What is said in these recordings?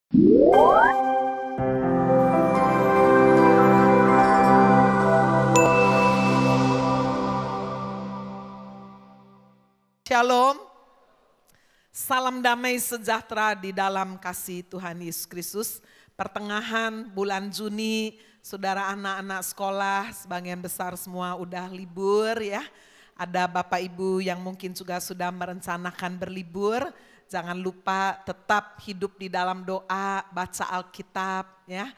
Shalom, salam damai sejahtera di dalam kasih Tuhan Yesus Kristus. Pertengahan bulan Juni, saudara anak-anak sekolah, sebagian besar semua udah libur ya. Ada Bapak Ibu yang mungkin juga sudah merencanakan berlibur. Jangan lupa tetap hidup di dalam doa, baca Alkitab ya.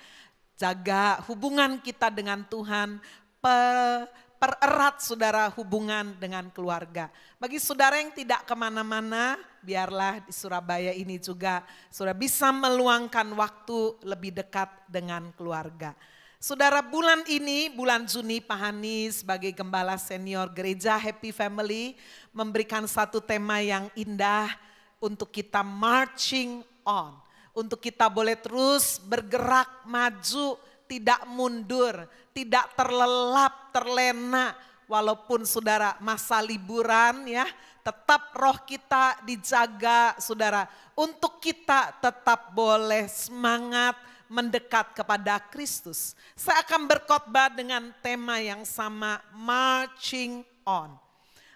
Jaga hubungan kita dengan Tuhan, pererat saudara hubungan dengan keluarga. Bagi saudara yang tidak kemana-mana, biarlah di Surabaya ini juga saudara bisa meluangkan waktu lebih dekat dengan keluarga. Saudara, bulan ini, bulan Juni, Pak Hani sebagai gembala senior gereja Happy Family memberikan satu tema yang indah untuk kita marching on. Untuk kita boleh terus bergerak maju, tidak mundur, tidak terlelap, terlena. Walaupun saudara masa liburan ya, tetap roh kita dijaga saudara. Untuk kita tetap boleh semangat mendekat kepada Kristus. Saya akan berkhotbah dengan tema yang sama, marching on.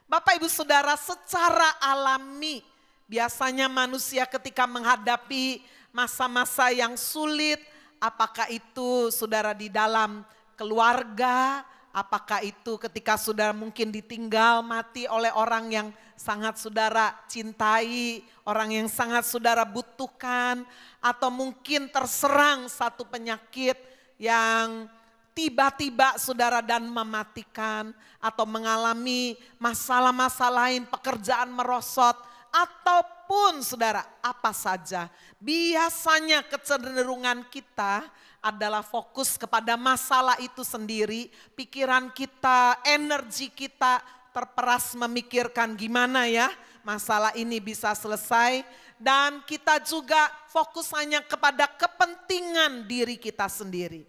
Bapak Ibu Saudara, secara alami biasanya manusia ketika menghadapi masa-masa yang sulit, apakah itu saudara di dalam keluarga, apakah itu ketika saudara mungkin ditinggal mati oleh orang yang sangat saudara cintai, orang yang sangat saudara butuhkan, atau mungkin terserang satu penyakit yang tiba-tiba saudara dan mematikan, atau mengalami masalah-masalah lain, pekerjaan merosot, ataupun saudara apa saja. Biasanya kecenderungan kita adalah fokus kepada masalah itu sendiri. Pikiran kita, energi kita terperas memikirkan gimana ya masalah ini bisa selesai. Dan kita juga fokus hanya kepada kepentingan diri kita sendiri.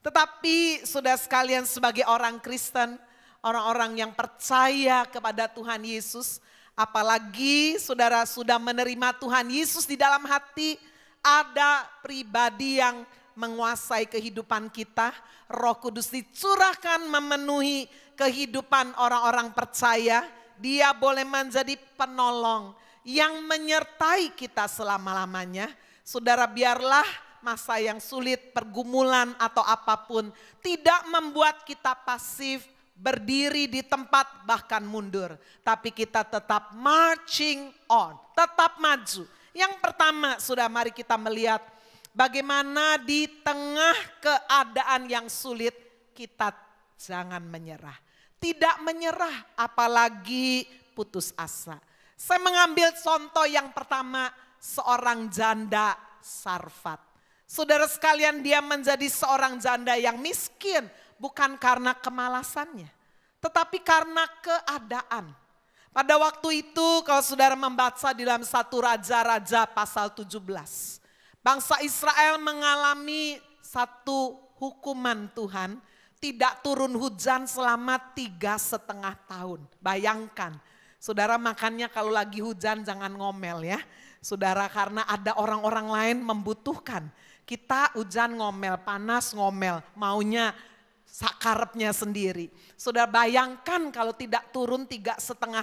Tetapi saudara sekalian, sebagai orang Kristen, orang-orang yang percaya kepada Tuhan Yesus, apalagi saudara sudah menerima Tuhan Yesus di dalam hati, ada pribadi yang menguasai kehidupan kita. Roh Kudus dicurahkan memenuhi kehidupan orang-orang percaya. Dia boleh menjadi penolong yang menyertai kita selama-lamanya. Saudara, biarlah masa yang sulit, pergumulan atau apapun tidak membuat kita pasif, berdiri di tempat bahkan mundur. Tapi kita tetap marching on, tetap maju. Yang pertama, sudah mari kita melihat bagaimana di tengah keadaan yang sulit kita jangan menyerah. Tidak menyerah, apalagi putus asa. Saya mengambil contoh yang pertama, seorang janda Sarfat. Saudara sekalian, dia menjadi seorang janda yang miskin bukan karena kemalasannya, tetapi karena keadaan. Pada waktu itu kalau saudara membaca di dalam 1 Raja-Raja pasal 17. Bangsa Israel mengalami satu hukuman Tuhan, tidak turun hujan selama 3,5 tahun. Bayangkan, saudara makannya kalau lagi hujan jangan ngomel ya. Saudara, karena ada orang-orang lain membutuhkan. Kita hujan ngomel, panas ngomel, maunya sakarepnya sendiri. Saudara bayangkan kalau tidak turun 3,5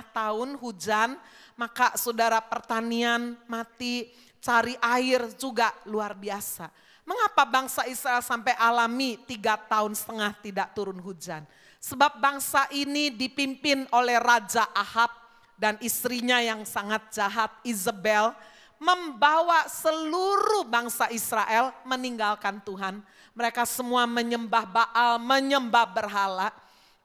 tahun hujan, maka saudara pertanian mati, cari air juga luar biasa. Mengapa bangsa Israel sampai alami 3,5 tahun tidak turun hujan? Sebab bangsa ini dipimpin oleh Raja Ahab dan istrinya yang sangat jahat, Izebel, membawa seluruh bangsa Israel meninggalkan Tuhan. Mereka semua menyembah Baal, menyembah berhala.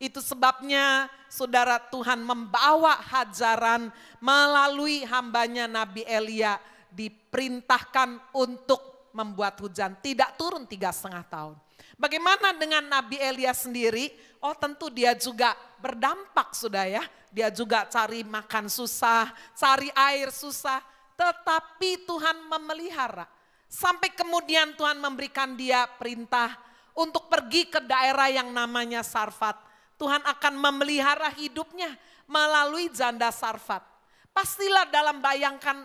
Itu sebabnya saudara, Tuhan membawa hajaran melalui hambanya Nabi Elia, diperintahkan untuk membuat hujan. Tidak turun 3,5 tahun. Bagaimana dengan Nabi Elia sendiri? Oh tentu dia juga berdampak sudah ya. Dia juga cari makan susah, cari air susah. Tetapi Tuhan memelihara. Sampai kemudian Tuhan memberikan dia perintah untuk pergi ke daerah yang namanya Sarfat. Tuhan akan memelihara hidupnya melalui janda Sarfat. Pastilah dalam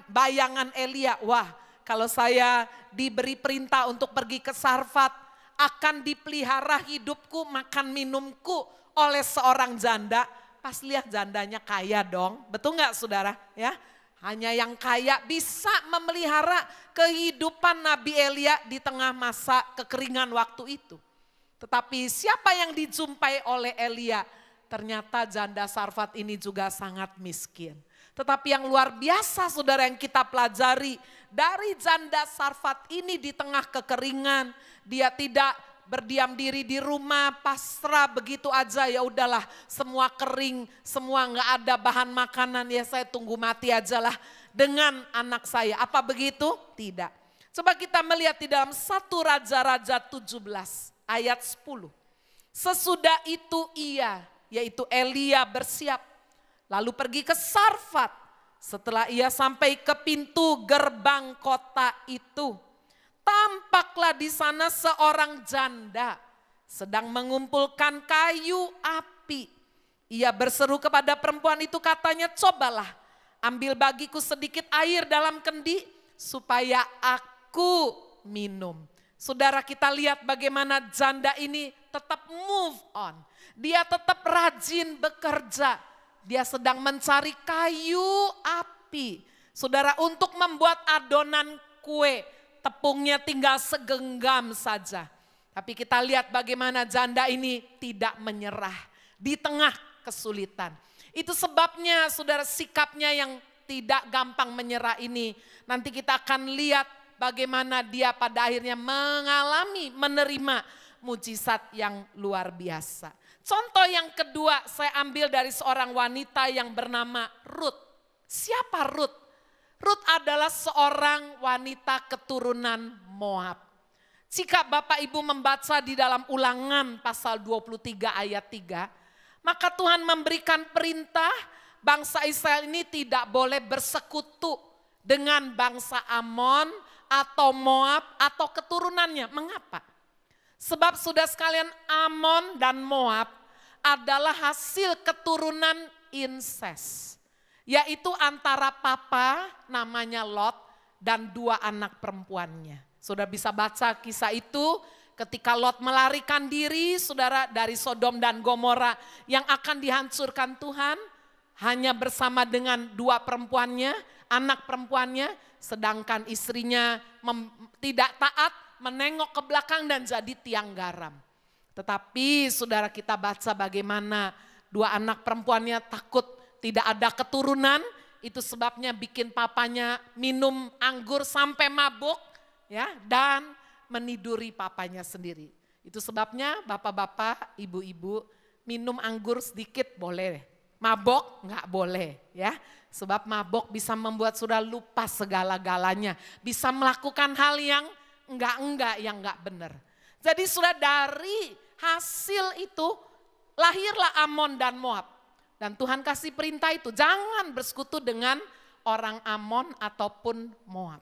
bayangan Elia, wah kalau saya diberi perintah untuk pergi ke Sarfat, akan dipelihara hidupku, makan minumku oleh seorang janda. Pas lihat jandanya kaya dong, betul nggak saudara? Ya, hanya yang kaya bisa memelihara kehidupan Nabi Elia di tengah masa kekeringan waktu itu. Tetapi siapa yang dijumpai oleh Elia? Ternyata janda Sarfat ini juga sangat miskin. Tetapi yang luar biasa saudara yang kita pelajari dari janda Sarfat ini di tengah kekeringan, dia tidak berdiam diri di rumah pasrah begitu aja, ya udahlah semua kering, semua nggak ada bahan makanan, ya saya tunggu mati aja lah dengan anak saya. Apa begitu? Tidak. Coba kita melihat di dalam 1 Raja-Raja 17 ayat 10. Sesudah itu ia, yaitu Elia bersiap lalu pergi ke Sarfat. Setelah ia sampai ke pintu gerbang kota itu, tampaklah di sana seorang janda sedang mengumpulkan kayu api. Ia berseru kepada perempuan itu, katanya, cobalah ambil bagiku sedikit air dalam kendi supaya aku minum. Saudara, kita lihat bagaimana janda ini tetap move on. Dia tetap rajin bekerja. Dia sedang mencari kayu api. Saudara, untuk membuat adonan kue, tepungnya tinggal segenggam saja. Tapi kita lihat bagaimana janda ini tidak menyerah di tengah kesulitan. Itu sebabnya saudara, sikapnya yang tidak gampang menyerah ini. Nanti kita akan lihat bagaimana dia pada akhirnya menerima mujizat yang luar biasa. Contoh yang kedua saya ambil dari seorang wanita yang bernama Ruth. Siapa Ruth? Ruth adalah seorang wanita keturunan Moab. Jika Bapak Ibu membaca di dalam Ulangan pasal 23 ayat 3, maka Tuhan memberikan perintah bangsa Israel ini tidak boleh bersekutu dengan bangsa Amon atau Moab atau keturunannya. Mengapa? Sebab sudah sekalian, Amon dan Moab adalah hasil keturunan inses. Yaitu antara papa namanya Lot dan 2 anak perempuannya. Saudara bisa baca kisah itu ketika Lot melarikan diri saudara dari Sodom dan Gomora yang akan dihancurkan Tuhan. Hanya bersama dengan 2 perempuannya, anak perempuannya, sedangkan istrinya tidak taat, menengok ke belakang dan jadi tiang garam. Tetapi saudara, kita baca bagaimana 2 anak perempuannya takut tidak ada keturunan, itu sebabnya bikin papanya minum anggur sampai mabuk ya, dan meniduri papanya sendiri. Itu sebabnya bapak-bapak, ibu-ibu, minum anggur sedikit boleh, mabok nggak boleh ya. Sebab mabok bisa membuat saudara lupa segala-galanya, bisa melakukan hal yang enggak yang enggak benar. Jadi sudah dari hasil itu lahirlah Amon dan Moab. Dan Tuhan kasih perintah itu, jangan bersekutu dengan orang Amon ataupun Moab.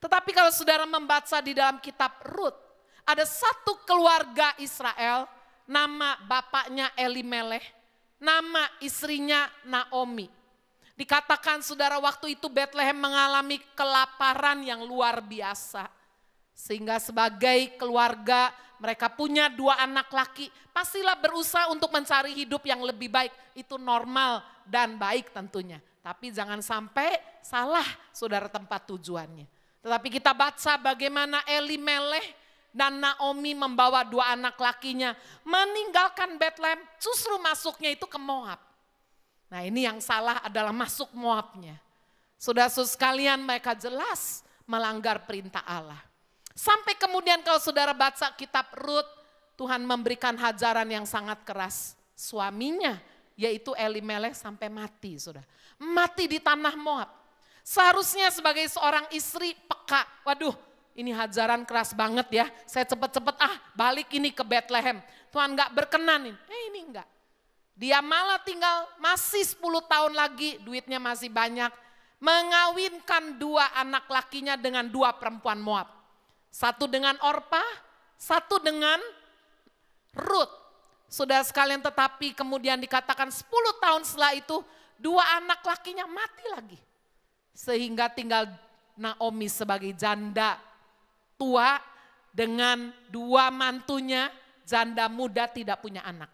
Tetapi kalau saudara membaca di dalam kitab Rut, ada satu keluarga Israel, nama bapaknya Elimelech, nama istrinya Naomi. Dikatakan saudara, waktu itu Bethlehem mengalami kelaparan yang luar biasa. Sehingga sebagai keluarga mereka punya 2 anak laki, pastilah berusaha untuk mencari hidup yang lebih baik. Itu normal dan baik tentunya. Tapi jangan sampai salah saudara tempat tujuannya. Tetapi kita baca bagaimana Elimelech dan Naomi membawa 2 anak lakinya meninggalkan Bethlehem, justru masuknya itu ke Moab. Nah, ini yang salah adalah masuk Moabnya. Saudara-saudara sekalian, mereka jelas melanggar perintah Allah. Sampai kemudian kalau saudara baca kitab Rut, Tuhan memberikan hajaran yang sangat keras. Suaminya yaitu Elimelech sampai mati, saudara. Mati di tanah Moab. Seharusnya sebagai seorang istri peka, waduh ini hajaran keras banget ya. Saya cepet-cepet balik ini ke Bethlehem. Tuhan gak berkenan ini enggak. Dia malah tinggal masih 10 tahun lagi, duitnya masih banyak. Mengawinkan 2 anak lakinya dengan 2 perempuan Moab. Satu dengan Orpa, satu dengan Rut. Saudara sekalian, tetapi kemudian dikatakan 10 tahun setelah itu 2 anak lakinya mati lagi. Sehingga tinggal Naomi sebagai janda tua dengan 2 mantunya, janda muda tidak punya anak.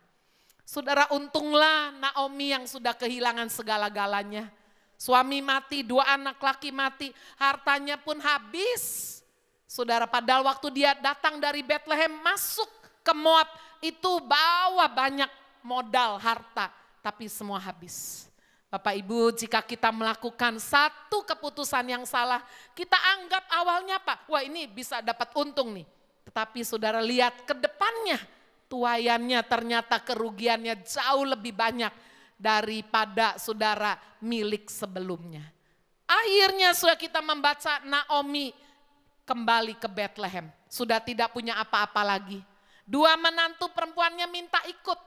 Saudara, untunglah Naomi yang sudah kehilangan segala-galanya. Suami mati, 2 anak laki mati, hartanya pun habis. Saudara, padahal waktu dia datang dari Bethlehem masuk ke Moab itu bawa banyak modal, harta, tapi semua habis. Bapak Ibu, jika kita melakukan satu keputusan yang salah, kita anggap awalnya apa? Wah, ini bisa dapat untung nih. Tetapi saudara lihat ke depannya, tuaiannya ternyata kerugiannya jauh lebih banyak daripada saudara milik sebelumnya. Akhirnya sudah kita membaca Naomi kembali ke Bethlehem. Sudah tidak punya apa-apa lagi. 2 menantu perempuannya minta ikut.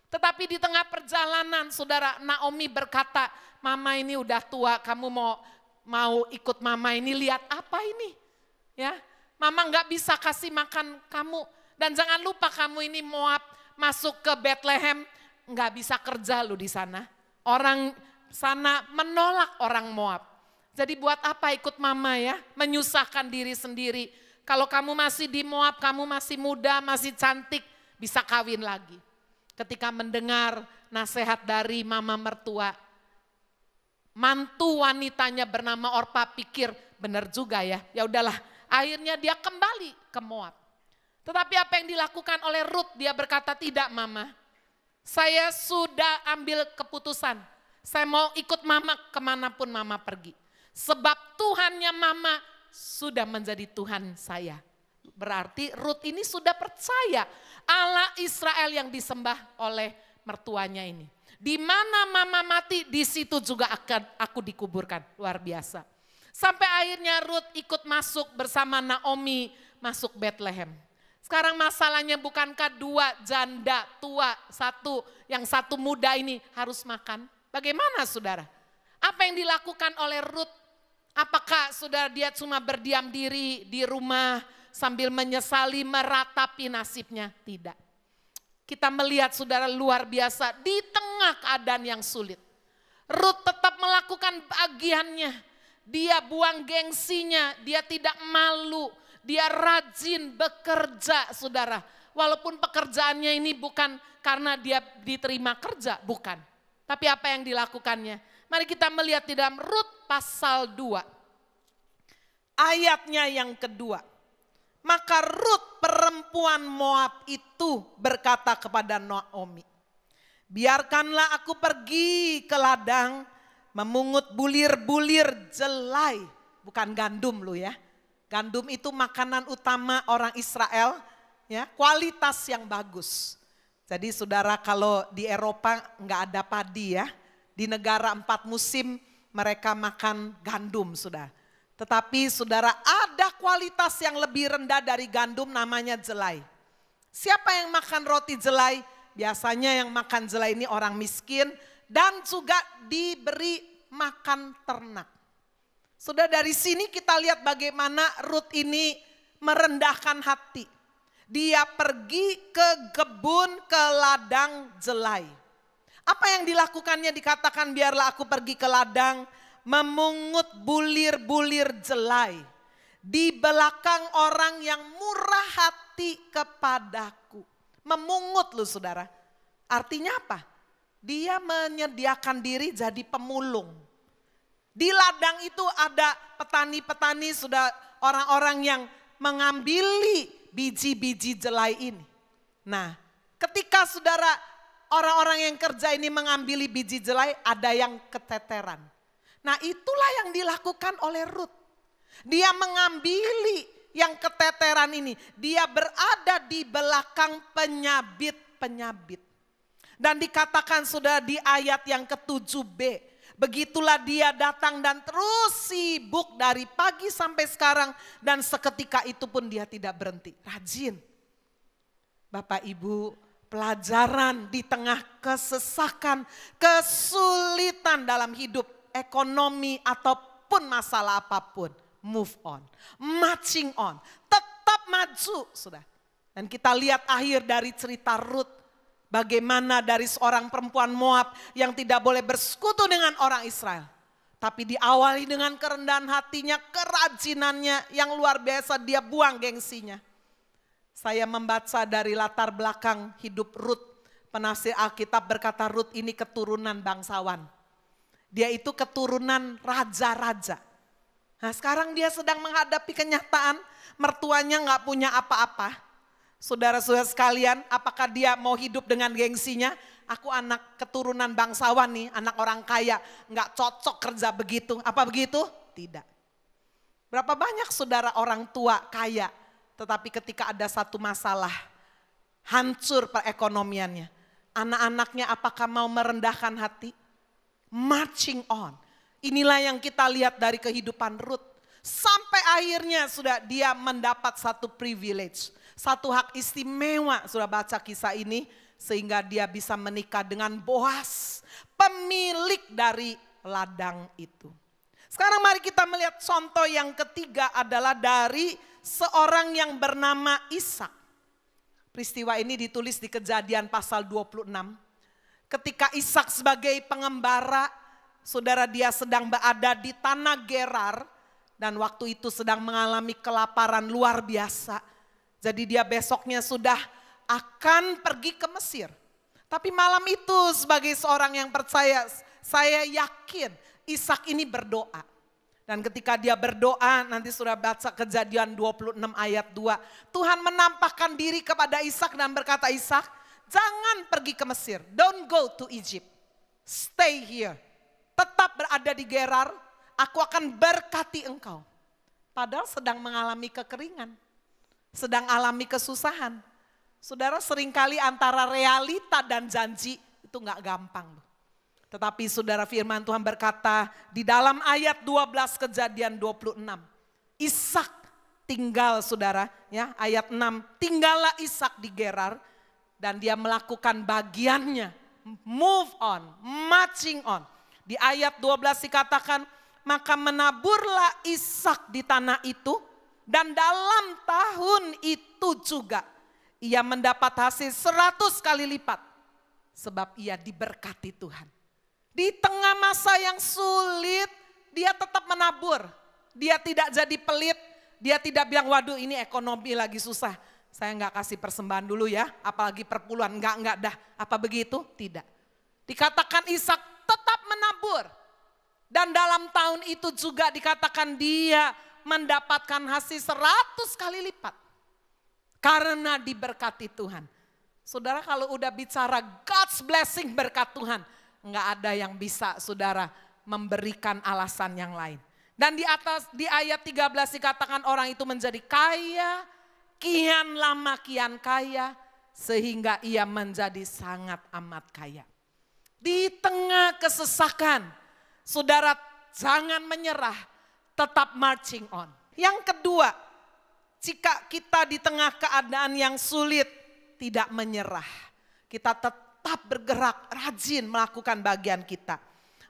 Tetapi di tengah perjalanan saudara, Naomi berkata, mama ini udah tua, kamu mau ikut mama ini, lihat apa ini? Ya, mama nggak bisa kasih makan kamu. Dan jangan lupa kamu ini Moab, masuk ke Bethlehem, nggak bisa kerja lu di sana. Orang sana menolak orang Moab. Jadi buat apa ikut mama ya, menyusahkan diri sendiri. Kalau kamu masih di Moab, kamu masih muda, masih cantik, bisa kawin lagi. Ketika mendengar nasihat dari mama mertua, mantu wanitanya bernama Orpa pikir benar juga ya. Ya udahlah, akhirnya dia kembali ke Moab. Tetapi apa yang dilakukan oleh Ruth? Dia berkata, tidak mama, saya sudah ambil keputusan. Saya mau ikut mama kemanapun mama pergi. Sebab Tuhannya mama sudah menjadi Tuhan saya. Berarti Ruth ini sudah percaya Allah Israel yang disembah oleh mertuanya ini. Di mana mama mati, di situ juga akan aku dikuburkan. Luar biasa. Sampai akhirnya Ruth ikut masuk bersama Naomi masuk Bethlehem. Sekarang masalahnya bukankah 2 janda tua, yang satu muda ini harus makan? Bagaimana saudara? Apa yang dilakukan oleh Ruth? Apakah saudara dia cuma berdiam diri di rumah sambil menyesali meratapi nasibnya? Tidak. Kita melihat saudara luar biasa di tengah keadaan yang sulit. Ruth tetap melakukan bagiannya. Dia buang gengsinya, dia tidak malu. Dia rajin bekerja saudara. Walaupun pekerjaannya ini bukan karena dia diterima kerja, bukan. Tapi apa yang dilakukannya? Mari kita melihat di dalam Rut pasal 2. Ayatnya yang kedua. Maka Rut perempuan Moab itu berkata kepada Naomi, biarkanlah aku pergi ke ladang memungut bulir-bulir jelai. Bukan gandum loh ya. Gandum itu makanan utama orang Israel, ya, kualitas yang bagus. Jadi saudara kalau di Eropa nggak ada padi ya. Di negara 4 musim mereka makan gandum sudah. Tetapi saudara ada kualitas yang lebih rendah dari gandum namanya jelai. Siapa yang makan roti jelai? Biasanya yang makan jelai ini orang miskin dan juga diberi makan ternak. Sudah dari sini kita lihat bagaimana Rut ini merendahkan hati. Dia pergi ke kebun, ke ladang jelai. Apa yang dilakukannya dikatakan biarlah aku pergi ke ladang memungut bulir-bulir jelai. Di belakang orang yang murah hati kepadaku. Memungut loh saudara. Artinya apa? Dia menyediakan diri jadi pemulung. Di ladang itu ada petani-petani sudah orang-orang yang mengambil biji-biji jelai ini. Nah, ketika saudara orang-orang yang kerja ini mengambil biji jelai, ada yang keteteran. Nah, itulah yang dilakukan oleh Rut. Dia mengambil yang keteteran ini. Dia berada di belakang penyabit-penyabit. Dan dikatakan sudah di ayat yang ke-7b. Begitulah dia datang dan terus sibuk dari pagi sampai sekarang. Dan seketika itu pun dia tidak berhenti. Rajin. Bapak Ibu, pelajaran di tengah kesesakan, kesulitan dalam hidup, ekonomi ataupun masalah apapun. Move on, marching on, tetap maju sudah. Dan kita lihat akhir dari cerita Rut. Bagaimana dari seorang perempuan Moab yang tidak boleh bersekutu dengan orang Israel. Tapi diawali dengan kerendahan hatinya, kerajinannya yang luar biasa, dia buang gengsinya. Saya membaca dari latar belakang hidup Rut. Penafsir Alkitab berkata Rut ini keturunan bangsawan. Dia itu keturunan raja-raja. Nah sekarang dia sedang menghadapi kenyataan mertuanya gak punya apa-apa. Saudara-saudara sekalian, apakah dia mau hidup dengan gengsinya? Aku anak keturunan bangsawan nih, anak orang kaya, nggak cocok kerja begitu. Apa begitu? Tidak. Berapa banyak saudara orang tua kaya, tetapi ketika ada satu masalah, hancur perekonomiannya. Anak-anaknya apakah mau merendahkan hati? Marching on. Inilah yang kita lihat dari kehidupan Rut. Sampai akhirnya sudah dia mendapat satu privilege, satu hak istimewa. Sudah baca kisah ini. Sehingga dia bisa menikah dengan Boas, pemilik dari ladang itu. Sekarang mari kita melihat contoh yang ketiga adalah dari seorang yang bernama Ishak. Peristiwa ini ditulis di Kejadian pasal 26. Ketika Ishak sebagai pengembara, saudara dia sedang berada di tanah Gerar. Dan waktu itu sedang mengalami kelaparan luar biasa. Jadi dia besoknya sudah akan pergi ke Mesir. Tapi malam itu sebagai seorang yang percaya, saya yakin Ishak ini berdoa. Dan ketika dia berdoa, nanti sudah baca Kejadian 26 ayat 2. Tuhan menampakkan diri kepada Ishak dan berkata, Ishak, jangan pergi ke Mesir. Don't go to Egypt. Stay here. Tetap berada di Gerar, aku akan berkati engkau. Padahal sedang mengalami kekeringan. Sedang alami kesusahan. Saudara, seringkali antara realita dan janji itu gak gampang. Tetapi saudara, firman Tuhan berkata di dalam ayat 12 Kejadian 26. Ishak tinggal, saudara, ya, ayat 6. Tinggallah Ishak di Gerar dan dia melakukan bagiannya. Move on, marching on. Di ayat 12 dikatakan, maka menaburlah Ishak di tanah itu dan dalam tahun itu juga ia mendapat hasil 100 kali lipat. Sebab ia diberkati Tuhan. Di tengah masa yang sulit, dia tetap menabur. Dia tidak jadi pelit. Dia tidak bilang, waduh ini ekonomi lagi susah. Saya enggak kasih persembahan dulu ya. Apalagi perpuluhan, enggak dah. Apa begitu? Tidak. Dikatakan Ishak tetap menabur. Dan dalam tahun itu juga dikatakan dia mendapatkan hasil 100 kali lipat. Karena diberkati Tuhan. Saudara, kalau udah bicara God's blessing, berkat Tuhan, enggak ada yang bisa saudara memberikan alasan yang lain. Dan di ayat 13 dikatakan orang itu menjadi kaya, kian lama kian kaya, sehingga ia menjadi sangat amat kaya. Di tengah kesesakan, saudara jangan menyerah, tetap marching on. Yang kedua, jika kita di tengah keadaan yang sulit tidak menyerah, kita tetap bergerak, rajin melakukan bagian kita.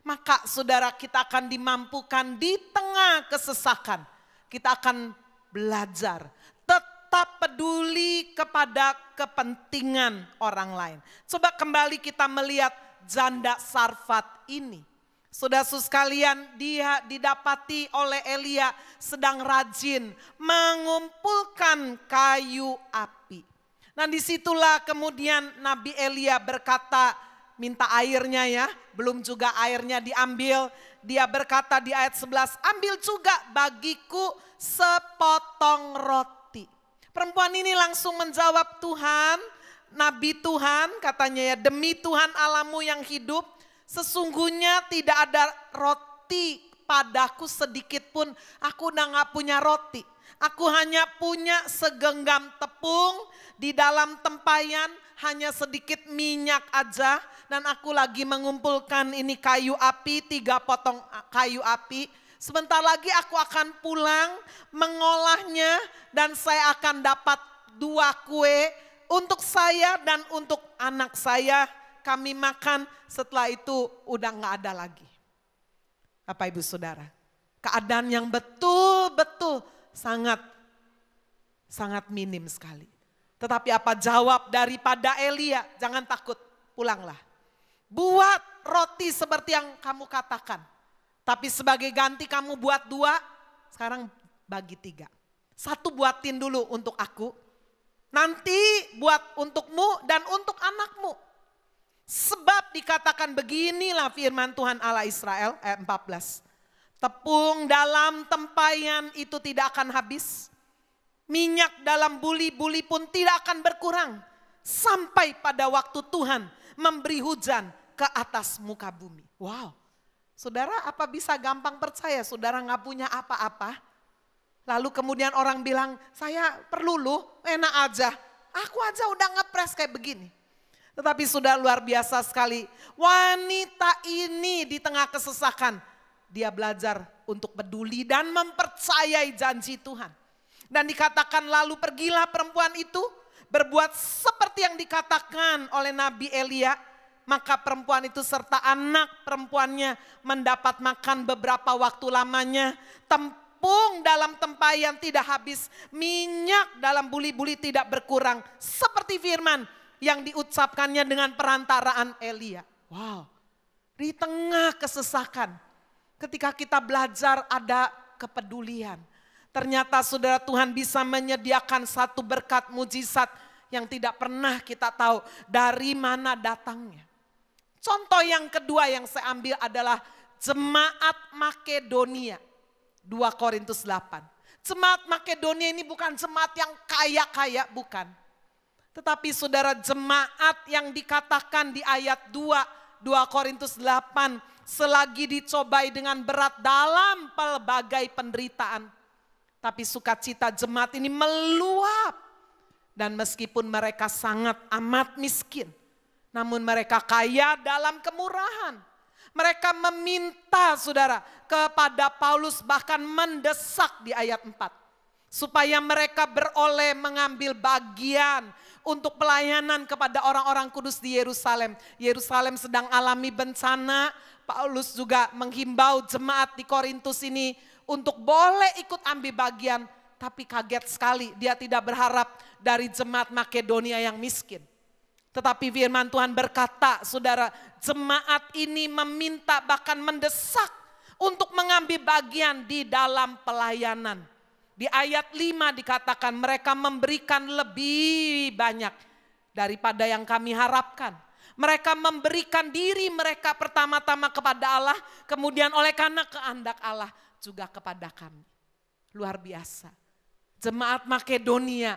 Maka saudara, kita akan dimampukan di tengah kesesakan. Kita akan belajar, tetap peduli kepada kepentingan orang lain. Coba kembali kita melihat janda Sarfat ini. Saudara-saudara sekalian, dia didapati oleh Elia sedang rajin mengumpulkan kayu api. Nah disitulah kemudian Nabi Elia berkata, minta airnya ya, belum juga airnya diambil. Dia berkata di ayat 11, ambil juga bagiku sepotong roti. Perempuan ini langsung menjawab, Tuhan, Nabi Tuhan katanya ya, demi Tuhan Allahmu yang hidup, sesungguhnya tidak ada roti padaku sedikit pun, aku udah gak punya roti. Aku hanya punya segenggam tepung, di dalam tempayan hanya sedikit minyak aja. Dan aku lagi mengumpulkan ini kayu api, 3 potong kayu api. Sebentar lagi aku akan pulang mengolahnya dan saya akan dapat 2 kue untuk saya dan untuk anak saya. Kami makan, setelah itu udah gak ada lagi. Bapak Ibu Saudara, keadaan yang betul-betul sangat minim sekali. Tetapi apa jawab daripada Elia? Jangan takut, pulanglah. Buat roti seperti yang kamu katakan. Tapi sebagai ganti kamu buat 2, sekarang bagi 3. 1 buatin dulu untuk aku, nanti buat untukmu dan untuk anakmu. Sebab dikatakan beginilah firman Tuhan Allah Israel, ayat 14. Tepung dalam tempayan itu tidak akan habis. Minyak dalam buli-buli pun tidak akan berkurang. Sampai pada waktu Tuhan memberi hujan ke atas muka bumi. Wow. Saudara, apa bisa gampang percaya saudara gak punya apa-apa? Lalu kemudian orang bilang, saya perlu lu, enak aja. Aku aja udah ngepres kayak begini. Tetapi sudah luar biasa sekali. Wanita ini di tengah kesesakan, dia belajar untuk peduli dan mempercayai janji Tuhan. Dan dikatakan lalu pergilah perempuan itu berbuat seperti yang dikatakan oleh Nabi Elia. Maka perempuan itu serta anak perempuannya mendapat makan beberapa waktu lamanya. Tepung dalam tempayan tidak habis, minyak dalam buli-buli tidak berkurang. Seperti firman yang diucapkannya dengan perantaraan Elia. Wow, di tengah kesesakan, ketika kita belajar ada kepedulian. Ternyata saudara, Tuhan bisa menyediakan satu berkat mujizat yang tidak pernah kita tahu dari mana datangnya. Contoh yang kedua yang saya ambil adalah jemaat Makedonia. 2 Korintus 8. Jemaat Makedonia ini bukan jemaat yang kaya-kaya, bukan. Tetapi saudara, jemaat yang dikatakan di ayat 2 Korintus 8. Selagi dicobai dengan berat dalam pelbagai penderitaan. Tapi sukacita jemaat ini meluap. Dan meskipun mereka sangat amat miskin, namun mereka kaya dalam kemurahan. Mereka meminta saudara kepada Paulus, bahkan mendesak di ayat 4. Supaya mereka beroleh mengambil bagian untuk pelayanan kepada orang-orang kudus di Yerusalem. Yerusalem sedang alami bencana. Paulus juga menghimbau jemaat di Korintus ini untuk boleh ikut ambil bagian. Tapi kaget sekali, dia tidak berharap dari jemaat Makedonia yang miskin. Tetapi firman Tuhan berkata, saudara, jemaat ini meminta bahkan mendesak untuk mengambil bagian di dalam pelayanan. Di ayat 5 dikatakan mereka memberikan lebih banyak daripada yang kami harapkan. Mereka memberikan diri mereka pertama-tama kepada Allah, kemudian oleh karena kehendak Allah juga kepada kami. Luar biasa. Jemaat Makedonia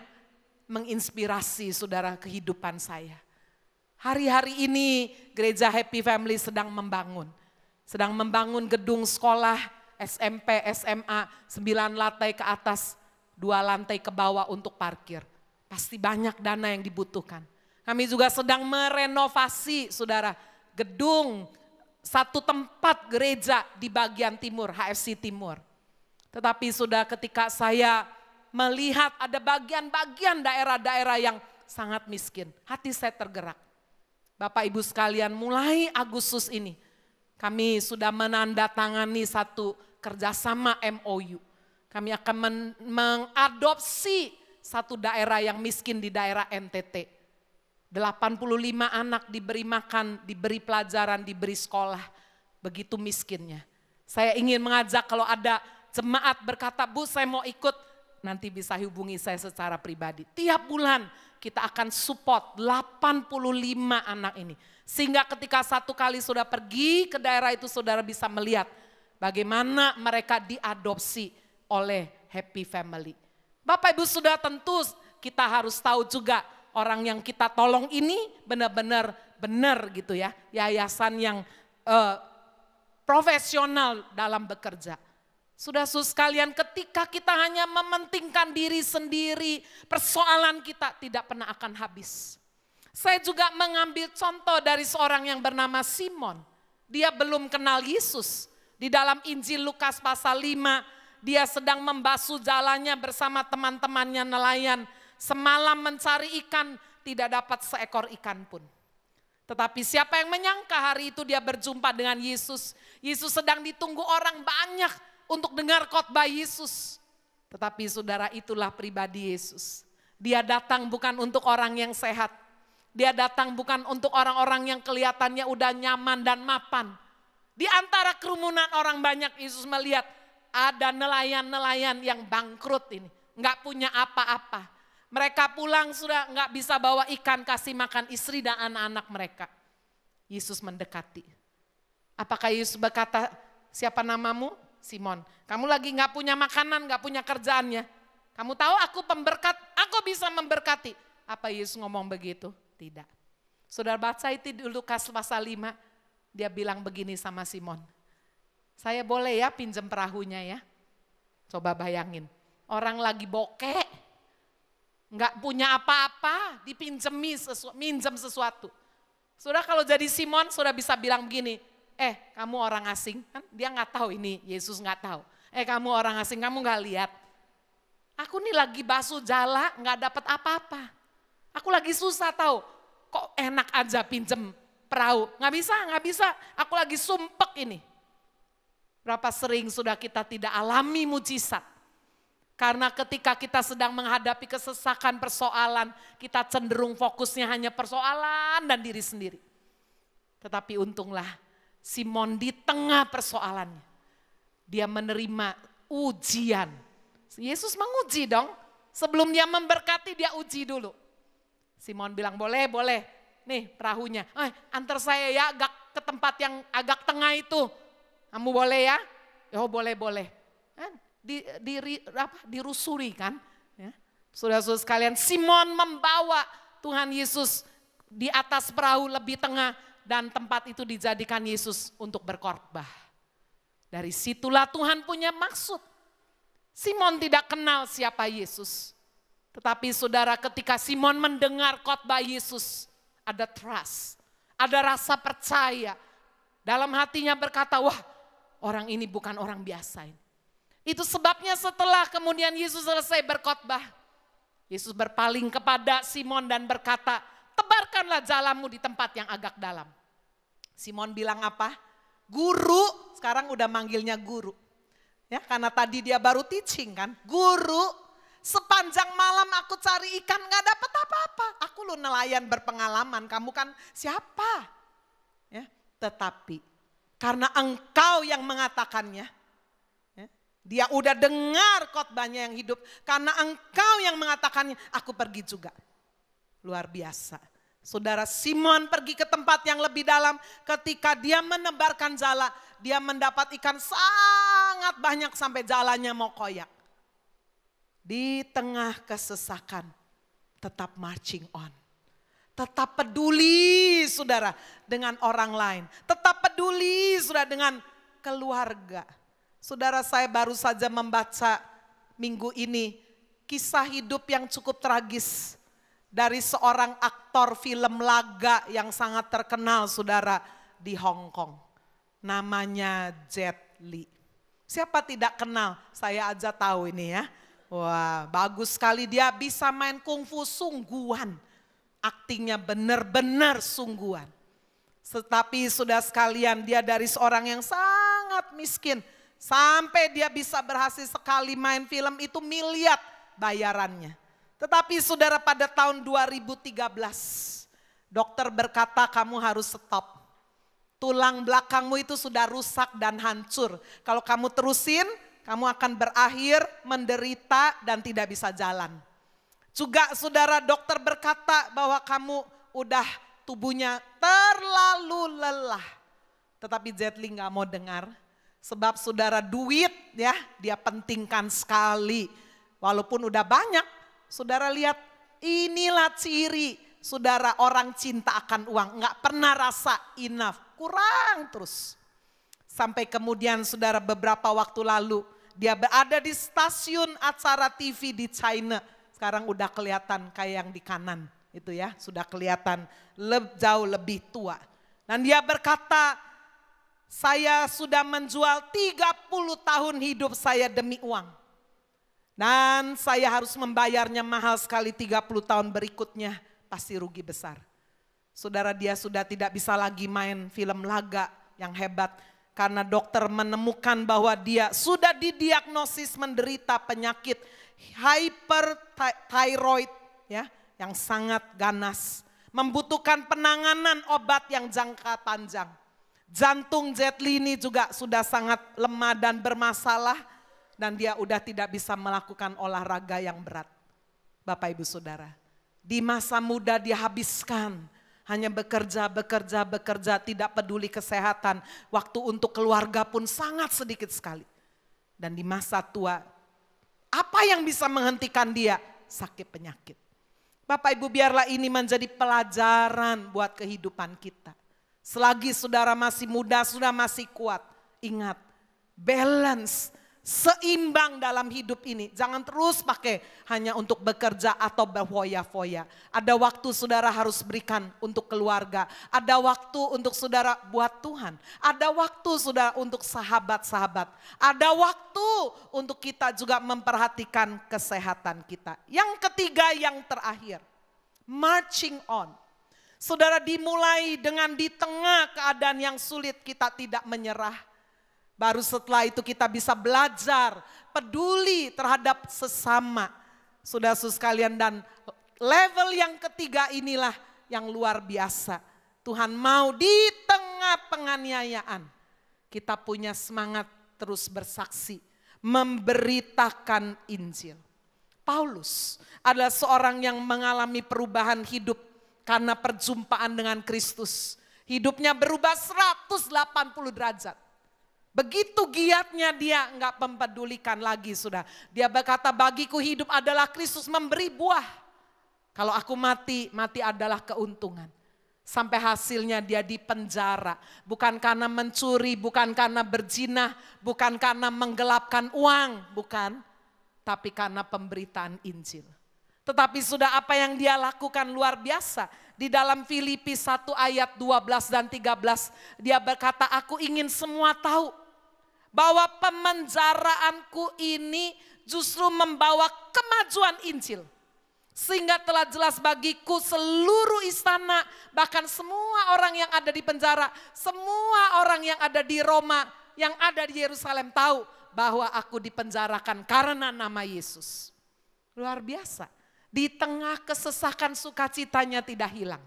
menginspirasi saudara kehidupan saya. Hari-hari ini gereja Happy Family sedang membangun gedung sekolah SMP, SMA, 9 lantai ke atas, 2 lantai ke bawah untuk parkir. Pasti banyak dana yang dibutuhkan. Kami juga sedang merenovasi saudara gedung satu tempat gereja di bagian timur, HFC Timur. Tetapi sudah ketika saya melihat ada bagian-bagian daerah-daerah yang sangat miskin, hati saya tergerak. Bapak Ibu sekalian, mulai Agustus ini kami sudah menandatangani satu kerjasama MOU. Kami akan mengadopsi satu daerah yang miskin di daerah NTT. 85 anak diberi makan, diberi pelajaran, diberi sekolah. Begitu miskinnya. Saya ingin mengajak kalau ada jemaat berkata, Bu saya mau ikut, nanti bisa hubungi saya secara pribadi. Tiap bulan kita akan support 85 anak ini. Sehingga ketika satu kali sudah pergi ke daerah itu saudara bisa melihat bagaimana mereka diadopsi oleh Happy Family. Bapak Ibu sudah tentu kita harus tahu juga orang yang kita tolong ini benar-benar benar gitu ya. Yayasan yang profesional dalam bekerja. Saudara-saudara sekalian, ketika kita hanya mementingkan diri sendiri, persoalan kita tidak pernah akan habis. Saya juga mengambil contoh dari seorang yang bernama Simon. Dia belum kenal Yesus. Di dalam Injil Lukas pasal 5, dia sedang membasuh jalannya bersama teman-temannya nelayan. Semalam mencari ikan, tidak dapat seekor ikan pun. Tetapi siapa yang menyangka hari itu dia berjumpa dengan Yesus. Yesus sedang ditunggu orang banyak untuk dengar khotbah Yesus. Tetapi saudara, itulah pribadi Yesus. Dia datang bukan untuk orang yang sehat. Dia datang bukan untuk orang-orang yang kelihatannya udah nyaman dan mapan. Di antara kerumunan orang banyak, Yesus melihat ada nelayan-nelayan yang bangkrut ini. Nggak punya apa-apa. Mereka pulang sudah nggak bisa bawa ikan kasih makan istri dan anak-anak mereka. Yesus mendekati. Apakah Yesus berkata, siapa namamu? Simon. Kamu lagi nggak punya makanan, nggak punya kerjaannya. Kamu tahu aku pemberkat, aku bisa memberkati. Apa Yesus ngomong begitu? Tidak. Saudara baca itu di Lukas pasal 5, dia bilang begini sama Simon. Saya boleh ya pinjam perahunya ya? Coba bayangin, orang lagi bokek, nggak punya apa-apa, minjem sesuatu. Saudara kalau jadi Simon, saudara bisa bilang begini, kamu orang asing, kan dia nggak tahu ini, Yesus nggak tahu. Kamu orang asing, kamu nggak lihat. Aku nih lagi basuh jala, nggak dapat apa-apa. Aku lagi susah tahu, kok enak aja pinjem perahu. Nggak bisa, aku lagi sumpek ini. Berapa sering sudah kita tidak alami mujizat. Karena ketika kita sedang menghadapi kesesakan persoalan, kita cenderung fokusnya hanya persoalan dan diri sendiri. Tetapi untunglah Simon di tengah persoalannya, dia menerima ujian. Yesus menguji dong, sebelum dia memberkati dia uji dulu. Simon bilang boleh, nih perahunya, antar saya ya ke tempat yang agak tengah itu. Kamu boleh ya? Oh boleh. Dirusuri kan. Ya. Saudara-saudara sekalian, Simon membawa Tuhan Yesus di atas perahu lebih tengah dan tempat itu dijadikan Yesus untuk berkhotbah. Dari situlah Tuhan punya maksud. Simon tidak kenal siapa Yesus. Tetapi saudara ketika Simon mendengar khotbah Yesus, ada trust, ada rasa percaya. Dalam hatinya berkata, wah orang ini bukan orang biasa ini. Itu sebabnya setelah kemudian Yesus selesai berkhotbah, Yesus berpaling kepada Simon dan berkata, tebarkanlah jalamu di tempat yang agak dalam. Simon bilang apa? Guru, sekarang udah manggilnya guru. Ya, karena tadi dia baru teaching kan, guru, sepanjang malam aku cari ikan gak dapat apa-apa. Aku lu nelayan berpengalaman, kamu kan siapa? Ya, tetapi karena engkau yang mengatakannya, ya, dia udah dengar khotbahnya yang hidup. Karena engkau yang mengatakannya, aku pergi juga. Luar biasa. Saudara Simon pergi ke tempat yang lebih dalam. Ketika dia menebarkan jala, dia mendapat ikan sangat banyak sampai jalannya mau koyak. Di tengah kesesakan, tetap marching on. Tetap peduli saudara dengan orang lain. Tetap peduli saudara dengan keluarga. Saudara saya baru saja membaca minggu ini kisah hidup yang cukup tragis. Dari seorang aktor film laga yang sangat terkenal saudara di Hong Kong. Namanya Jet Li. Siapa tidak kenal? Saya aja tahu ini ya. Wah bagus sekali dia bisa main kungfu sungguhan. Aktingnya benar-benar sungguhan. Tetapi sudah sekalian dia dari seorang yang sangat miskin. Sampai dia bisa berhasil sekali main film itu miliar bayarannya. Tetapi saudara pada tahun 2013 dokter berkata kamu harus stop. Tulang belakangmu itu sudah rusak dan hancur. Kalau kamu terusin kamu akan berakhir menderita dan tidak bisa jalan. Juga saudara dokter berkata bahwa kamu udah tubuhnya terlalu lelah. Tetapi Jet Li gak mau dengar. Sebab saudara duit ya dia pentingkan sekali. Walaupun udah banyak. Saudara lihat inilah ciri saudara orang cinta akan uang. Gak pernah rasa enough. Kurang terus. Sampai kemudian saudara beberapa waktu lalu. Dia berada di stasiun acara TV di China. Sekarang udah kelihatan kayak yang di kanan. Itu ya sudah kelihatan jauh lebih tua. Dan dia berkata saya sudah menjual 30 tahun hidup saya demi uang. Dan saya harus membayarnya mahal sekali 30 tahun berikutnya. Pasti rugi besar. Saudara dia sudah tidak bisa lagi main film laga yang hebat. Karena dokter menemukan bahwa dia sudah didiagnosis menderita penyakit hyperthyroid ya, yang sangat ganas. Membutuhkan penanganan obat yang jangka panjang. Jantung Jet Li ini juga sudah sangat lemah dan bermasalah. Dan dia udah tidak bisa melakukan olahraga yang berat. Bapak Ibu Saudara, di masa muda dia habiskan. Hanya bekerja, tidak peduli kesehatan. Waktu untuk keluarga pun sangat sedikit sekali. Dan di masa tua, apa yang bisa menghentikan dia? Sakit penyakit. Bapak Ibu, biarlah ini menjadi pelajaran buat kehidupan kita. Selagi saudara masih muda, sudah masih kuat. Ingat, balance, seimbang dalam hidup ini. Jangan terus pakai hanya untuk bekerja atau berfoya-foya. Ada waktu saudara harus berikan untuk keluarga. Ada waktu untuk saudara buat Tuhan. Ada waktu saudara untuk sahabat-sahabat. Ada waktu untuk kita juga memperhatikan kesehatan kita. Yang ketiga, yang terakhir, marching on. Saudara, dimulai dengan di tengah keadaan yang sulit kita tidak menyerah. Baru setelah itu kita bisa belajar peduli terhadap sesama. Saudara-saudara sekalian, dan level yang ketiga inilah yang luar biasa. Tuhan mau di tengah penganiayaan kita punya semangat terus bersaksi, memberitakan Injil. Paulus adalah seorang yang mengalami perubahan hidup karena perjumpaan dengan Kristus. Hidupnya berubah 180 derajat. Begitu giatnya dia enggak mempedulikan lagi sudah. Dia berkata, bagiku hidup adalah Kristus, memberi buah. Kalau aku mati, mati adalah keuntungan. Sampai hasilnya dia dipenjara. Bukan karena mencuri, bukan karena berzina, bukan karena menggelapkan uang, bukan. Tapi karena pemberitaan Injil. Tetapi sudah apa yang dia lakukan luar biasa. Di dalam Filipi 1 ayat 12 dan 13 dia berkata, aku ingin semua tahu bahwa pemenjaraanku ini justru membawa kemajuan Injil. Sehingga telah jelas bagiku seluruh istana, bahkan semua orang yang ada di penjara, semua orang yang ada di Roma, yang ada di Yerusalem tahu bahwa aku dipenjarakan karena nama Yesus. Luar biasa. Di tengah kesesakan sukacitanya tidak hilang.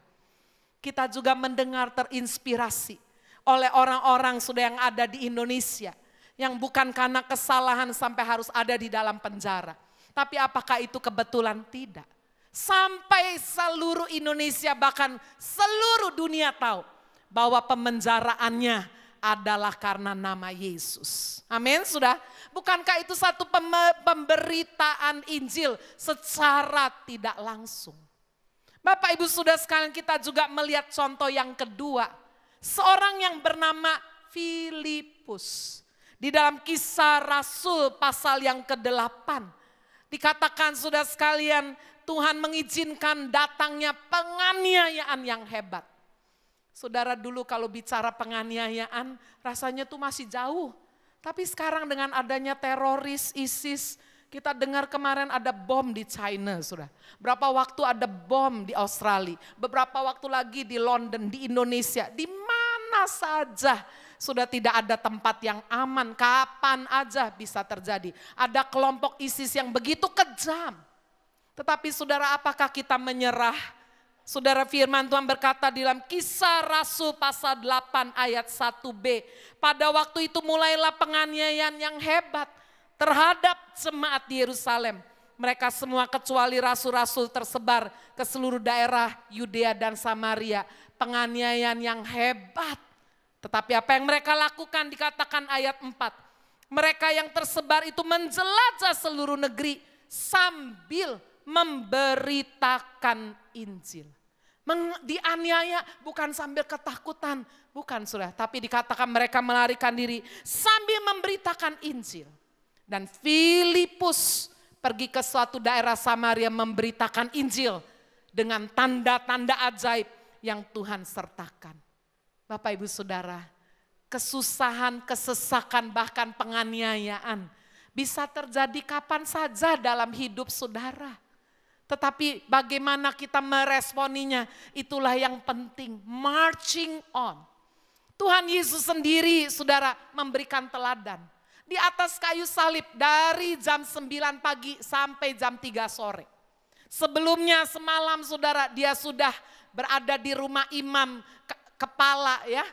Kita juga mendengar terinspirasi oleh orang-orang sudah yang ada di Indonesia. Yang bukan karena kesalahan sampai harus ada di dalam penjara. Tapi apakah itu kebetulan? Tidak. Sampai seluruh Indonesia bahkan seluruh dunia tahu bahwa pemenjaraannya adalah karena nama Yesus. Amin, sudah. Bukankah itu satu pemberitaan Injil secara tidak langsung? Bapak Ibu Saudara sekalian, kita juga melihat contoh yang kedua. Seorang yang bernama Filipus. Di dalam Kisah Rasul pasal yang ke-8. Dikatakan saudara sekalian, Tuhan mengizinkan datangnya penganiayaan yang hebat. Saudara, dulu kalau bicara penganiayaan rasanya tuh masih jauh. Tapi sekarang dengan adanya teroris ISIS, kita dengar kemarin ada bom di China, saudara. Berapa waktu ada bom di Australia, beberapa waktu lagi di London, di Indonesia, di mana saja sudah tidak ada tempat yang aman, kapan aja bisa terjadi. Ada kelompok ISIS yang begitu kejam. Tetapi saudara, apakah kita menyerah? Saudara, firman Tuhan berkata di dalam Kisah Rasul pasal 8 ayat 1b. Pada waktu itu mulailah penganiayaan yang hebat terhadap jemaat di Yerusalem. Mereka semua kecuali rasul-rasul tersebar ke seluruh daerah Yudea dan Samaria. Penganiayaan yang hebat. Tetapi apa yang mereka lakukan dikatakan ayat 4. Mereka yang tersebar itu menjelajah seluruh negeri sambil memberitakan Injil. Dianiaya bukan sambil ketakutan, bukan saudara. Tapi dikatakan mereka melarikan diri sambil memberitakan Injil. Dan Filipus pergi ke suatu daerah Samaria memberitakan Injil dengan tanda-tanda ajaib yang Tuhan sertakan. Bapak Ibu Saudara, kesusahan, kesesakan, bahkan penganiayaan bisa terjadi kapan saja dalam hidup saudara. Tetapi bagaimana kita meresponinya, itulah yang penting. Marching on. Tuhan Yesus sendiri, saudara, memberikan teladan. Di atas kayu salib dari jam 9 pagi sampai jam 3 sore. Sebelumnya semalam saudara, dia sudah berada di rumah imam kepala ya.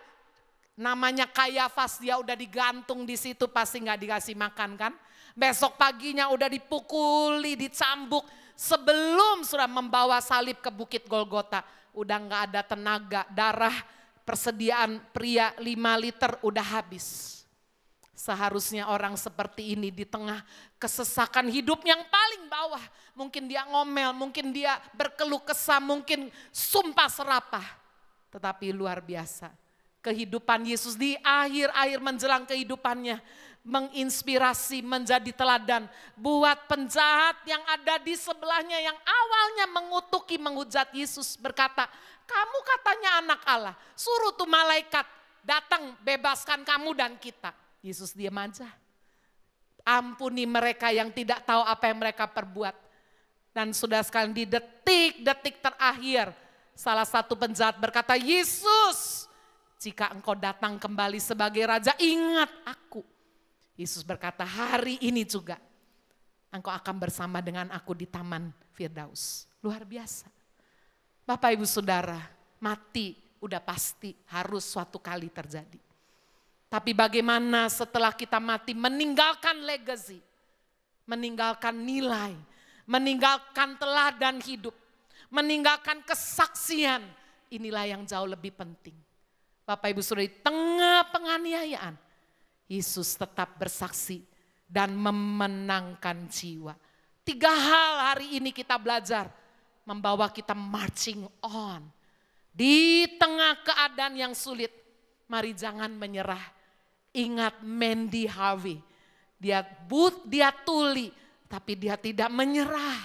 Namanya Kayafas, dia udah digantung di situ, pasti nggak dikasih makan kan. Besok paginya udah dipukuli, dicambuk. Sebelum sudah membawa salib ke Bukit Golgota, udah nggak ada tenaga, darah persediaan pria 5 liter udah habis. Seharusnya orang seperti ini di tengah kesesakan hidup yang paling bawah. Mungkin dia ngomel, mungkin dia berkeluh kesah, mungkin sumpah serapah. Tetapi luar biasa. Kehidupan Yesus di akhir-akhir menjelang kehidupannya menginspirasi, menjadi teladan buat penjahat yang ada di sebelahnya yang awalnya mengutuki, menghujat Yesus, berkata, kamu katanya anak Allah, suruh tuh malaikat datang bebaskan kamu dan kita. Yesus diam aja. Ampuni mereka yang tidak tahu apa yang mereka perbuat. Dan sudah sekalian di detik-detik terakhir, salah satu penjahat berkata, Yesus, jika engkau datang kembali sebagai raja, ingat aku. Yesus berkata, hari ini juga engkau akan bersama dengan aku di Taman Firdaus. Luar biasa. Bapak Ibu Saudara, mati udah pasti harus suatu kali terjadi. Tapi bagaimana setelah kita mati meninggalkan legacy, meninggalkan nilai, meninggalkan teladan hidup, meninggalkan kesaksian, inilah yang jauh lebih penting. Bapak Ibu Saudara, di tengah penganiayaan, Yesus tetap bersaksi dan memenangkan jiwa. 3 hal hari ini kita belajar, membawa kita marching on. Di tengah keadaan yang sulit, mari jangan menyerah. Ingat Mandy Harvey, dia tuli, tapi dia tidak menyerah.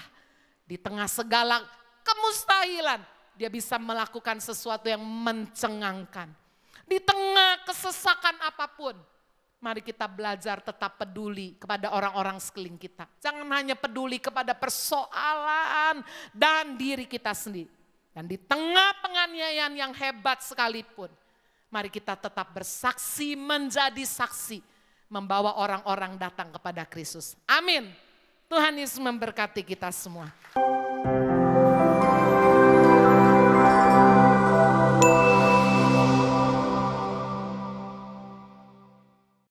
Di tengah segala kemustahilan, dia bisa melakukan sesuatu yang mencengangkan. Di tengah kesesakan apapun, mari kita belajar tetap peduli kepada orang-orang sekeliling kita. Jangan hanya peduli kepada persoalan dan diri kita sendiri. Dan di tengah penganiayaan yang hebat sekalipun, mari kita tetap bersaksi, menjadi saksi, membawa orang-orang datang kepada Kristus. Amin. Tuhan Yesus memberkati kita semua.